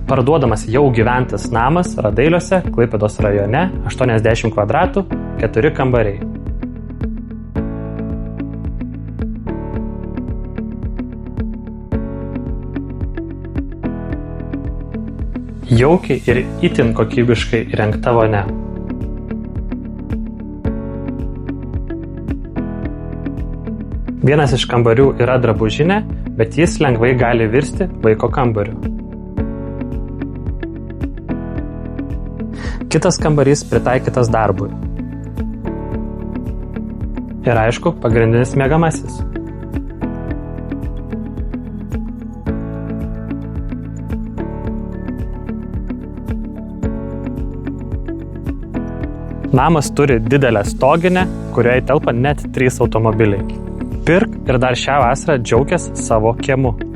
Parduodamas jau gyventas namas Radailiuose, Klaipėdos rajone, 80 kvadratų, 4 kambariai. Jaukiai ir itin kokybiškai įrengta vonia. Vienas iš kambarių yra drabužinė, bet jis lengvai gali virsti vaiko kambariu. Kitas kambarys pritaikytas darbui. Ir aišku, pagrindinis miegamasis. Namas turi didelę stoginę, kurioje telpa net 3 automobiliai. Pirk ir dar šią vasarą džiaukis savo kiemu.